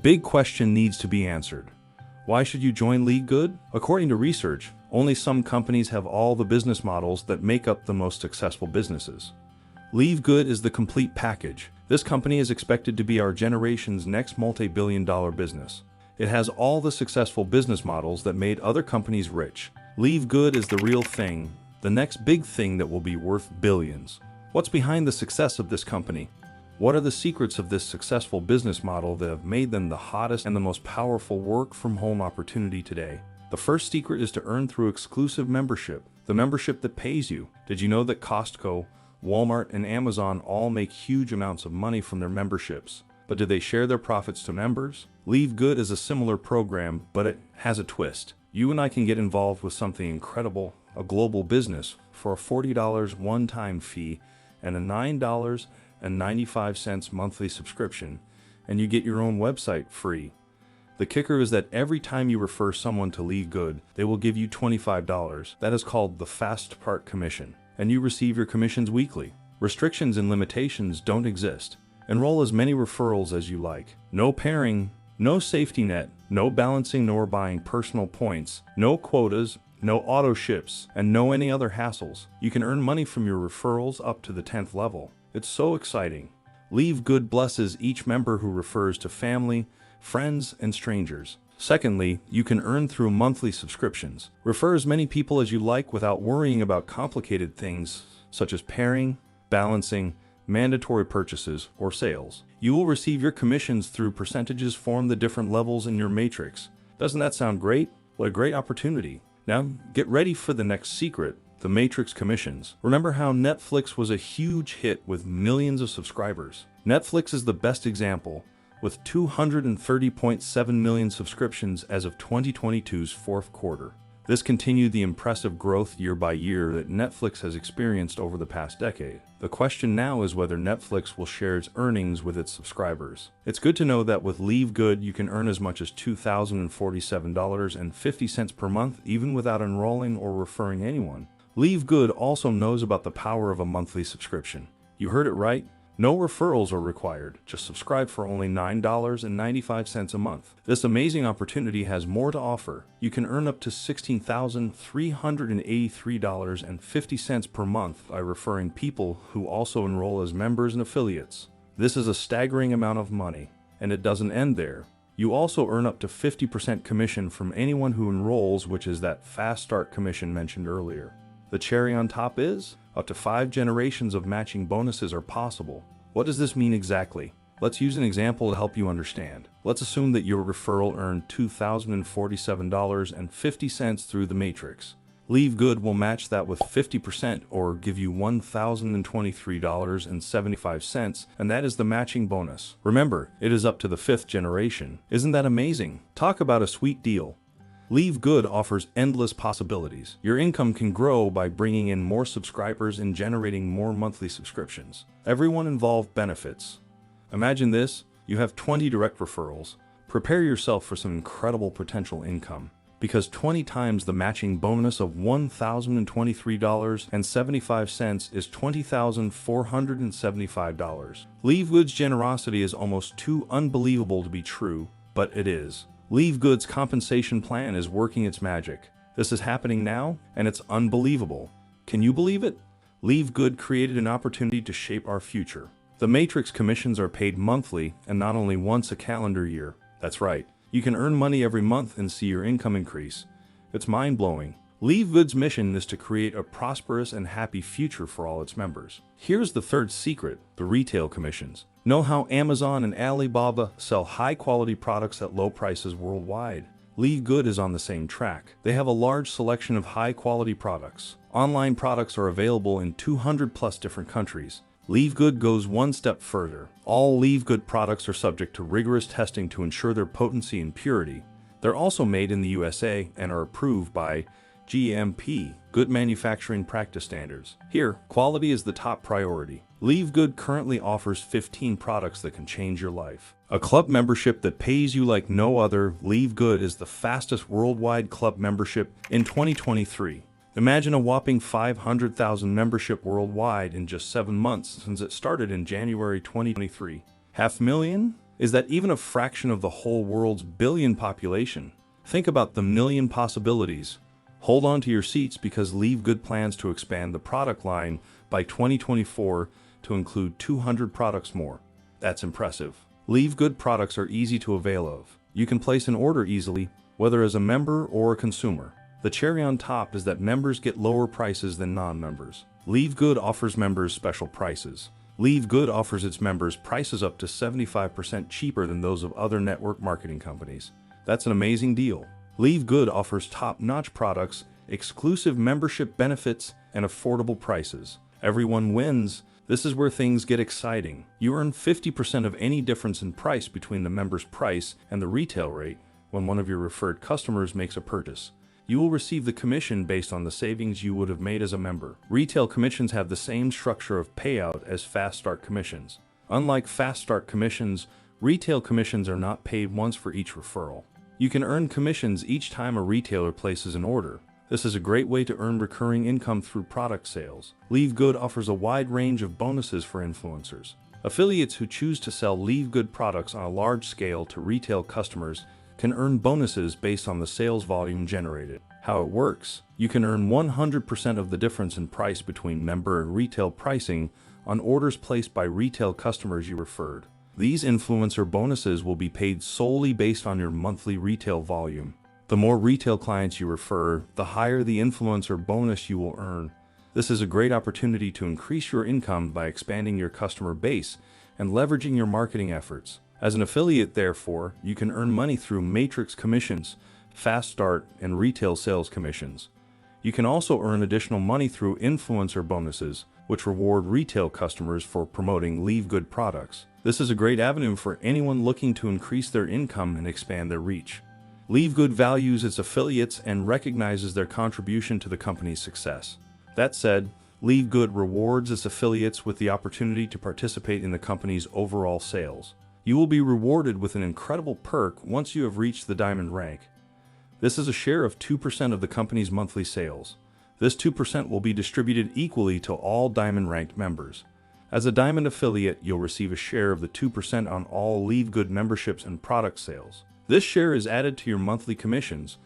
big question needs to be answered. Why should you join Livegood? According to research, only some companies have all the business models that make up the most successful businesses. Livegood is the complete package. This company is expected to be our generation's next multi-billion-dollar business. It has all the successful business models that made other companies rich. Livegood is the real thing, the next big thing that will be worth billions. What's behind the success of this company? What are the secrets of this successful business model that have made them the hottest and the most powerful work-from-home opportunity today? The first secret is to earn through exclusive membership, the membership that pays you. Did you know that Costco, Walmart, and Amazon all make huge amounts of money from their memberships? But do they share their profits to members? Livegood is a similar program, but it has a twist. You and I can get involved with something incredible, a global business, for a $40 one-time fee and a $9.95 monthly subscription, and you get your own website free. The kicker is that every time you refer someone to Livegood, they will give you $25. That is called the fast part commission, and you receive your commissions weekly. Restrictions and limitations don't exist. Enroll as many referrals as you like. No pairing, no safety net, no balancing nor buying personal points, no quotas, no auto ships, and no any other hassles. You can earn money from your referrals up to the 10th level. It's so exciting. Livegood blesses each member who refers to family, friends, and strangers. Secondly, you can earn through monthly subscriptions. Refer as many people as you like without worrying about complicated things such as pairing, balancing, mandatory purchases, or sales. You will receive your commissions through percentages form the different levels in your matrix. Doesn't that sound great? What a great opportunity. Now, get ready for the next secret, the matrix commissions. Remember how Netflix was a huge hit with millions of subscribers? Netflix is the best example, with 230.7 million subscriptions as of 2022's fourth quarter. This continued the impressive growth year by year that Netflix has experienced over the past decade. The question now is whether Netflix will share its earnings with its subscribers. It's good to know that with Livegood you can earn as much as $2,047.50 per month even without enrolling or referring anyone. Livegood also knows about the power of a monthly subscription. You heard it right. No referrals are required. Just subscribe for only $9.95 a month. This amazing opportunity has more to offer. You can earn up to $16,383.50 per month by referring people who also enroll as members and affiliates. This is a staggering amount of money, and it doesn't end there. You also earn up to 50% commission from anyone who enrolls, which is that fast start commission mentioned earlier. The cherry on top is, up to 5 generations of matching bonuses are possible. What does this mean exactly? Let's use an example to help you understand. Let's assume that your referral earned $2,047.50 through the matrix. Livegood will match that with 50% or give you $1,023.75, and that is the matching bonus. Remember, it is up to the 5th generation. Isn't that amazing? Talk about a sweet deal. Livegood offers endless possibilities. Your income can grow by bringing in more subscribers and generating more monthly subscriptions. Everyone involved benefits. Imagine this, you have 20 direct referrals. Prepare yourself for some incredible potential income, because 20 times the matching bonus of $1,023.75 is $20,475. Livegood's generosity is almost too unbelievable to be true, but it is. Livegood's compensation plan is working its magic. This is happening now, and it's unbelievable. Can you believe it? Livegood created an opportunity to shape our future. The matrix commissions are paid monthly and not only once a calendar year. That's right. You can earn money every month and see your income increase. It's mind-blowing. Livegood's mission is to create a prosperous and happy future for all its members. Here's the third secret, the retail commissions. Know how Amazon and Alibaba sell high-quality products at low prices worldwide? Livegood is on the same track. They have a large selection of high-quality products. Online products are available in 200+ different countries. Livegood goes one step further. All Livegood products are subject to rigorous testing to ensure their potency and purity. They're also made in the USA and are approved by GMP, Good Manufacturing Practice Standards. Here, quality is the top priority. Livegood currently offers 15 products that can change your life. A club membership that pays you like no other. Livegood is the fastest worldwide club membership in 2023. Imagine a whopping 500,000 membership worldwide in just 7 months since it started in January 2023. 500,000? is that even a fraction of the whole world's billion population. Think about the million possibilities. Hold on to your seats because Livegood plans to expand the product line by 2024 to include 200 products more. That's impressive. Livegood products are easy to avail of. You can place an order easily, whether as a member or a consumer. The cherry on top is that members get lower prices than non-members. Livegood offers members special prices. Livegood offers its members prices up to 75% cheaper than those of other network marketing companies. That's an amazing deal. Livegood offers top-notch products, exclusive membership benefits, and affordable prices. Everyone wins. This is where things get exciting. You earn 50% of any difference in price between the member's price and the retail rate when one of your referred customers makes a purchase. You will receive the commission based on the savings you would have made as a member. Retail commissions have the same structure of payout as fast start commissions. Unlike fast start commissions, retail commissions are not paid once for each referral. You can earn commissions each time a retailer places an order. This is a great way to earn recurring income through product sales. Livegood offers a wide range of bonuses for influencers. Affiliates who choose to sell Livegood products on a large scale to retail customers can earn bonuses based on the sales volume generated. How it works: you can earn 100% of the difference in price between member and retail pricing on orders placed by retail customers you referred. These influencer bonuses will be paid solely based on your monthly retail volume. The more retail clients you refer, the higher the influencer bonus you will earn. This is a great opportunity to increase your income by expanding your customer base and leveraging your marketing efforts. As an affiliate, therefore, you can earn money through matrix commissions, fast start, and retail sales commissions. You can also earn additional money through influencer bonuses, which reward retail customers for promoting Livegood products. This is a great avenue for anyone looking to increase their income and expand their reach. Livegood values its affiliates and recognizes their contribution to the company's success. That said, Livegood rewards its affiliates with the opportunity to participate in the company's overall sales. You will be rewarded with an incredible perk once you have reached the diamond rank. This is a share of 2% of the company's monthly sales. This 2% will be distributed equally to all diamond-ranked members. As a diamond affiliate, you'll receive a share of the 2% on all Livegood memberships and product sales. This share is added to your monthly commissions,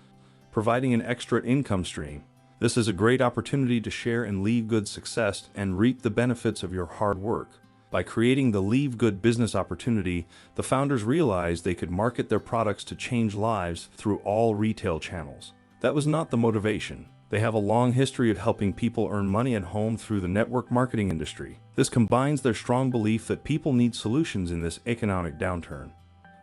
providing an extra income stream. This is a great opportunity to share in Livegood's success and reap the benefits of your hard work. By creating the Livegood business opportunity, the founders realized they could market their products to change lives through all retail channels. That was not the motivation. They have a long history of helping people earn money at home through the network marketing industry. This combines their strong belief that people need solutions in this economic downturn.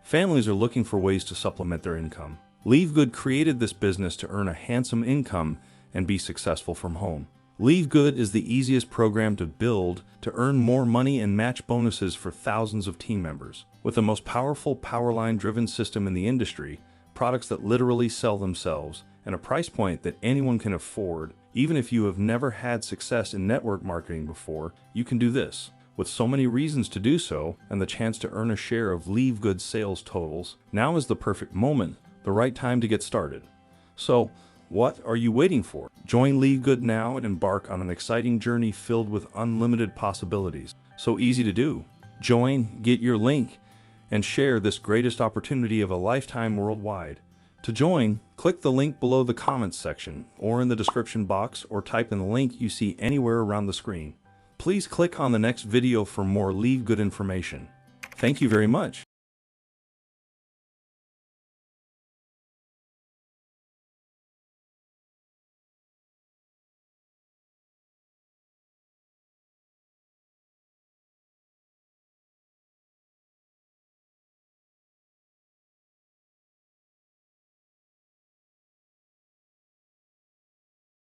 Families are looking for ways to supplement their income. Livegood created this business to earn a handsome income and be successful from home. Livegood is the easiest program to build to earn more money and match bonuses for thousands of team members. With the most powerful POWERLINE-driven system in the industry, products that literally sell themselves, and a price point that anyone can afford, even if you have never had success in network marketing before, you can do this. With so many reasons to do so, and the chance to earn a share of Livegood sales totals, now is the perfect moment, the right time to get started. So, what are you waiting for? Join Livegood now and embark on an exciting journey filled with unlimited possibilities. So easy to do. Join, get your link, and share this greatest opportunity of a lifetime worldwide. To join, click the link below the comments section or in the description box, or type in the link you see anywhere around the screen. Please click on the next video for more Livegood information. Thank you very much.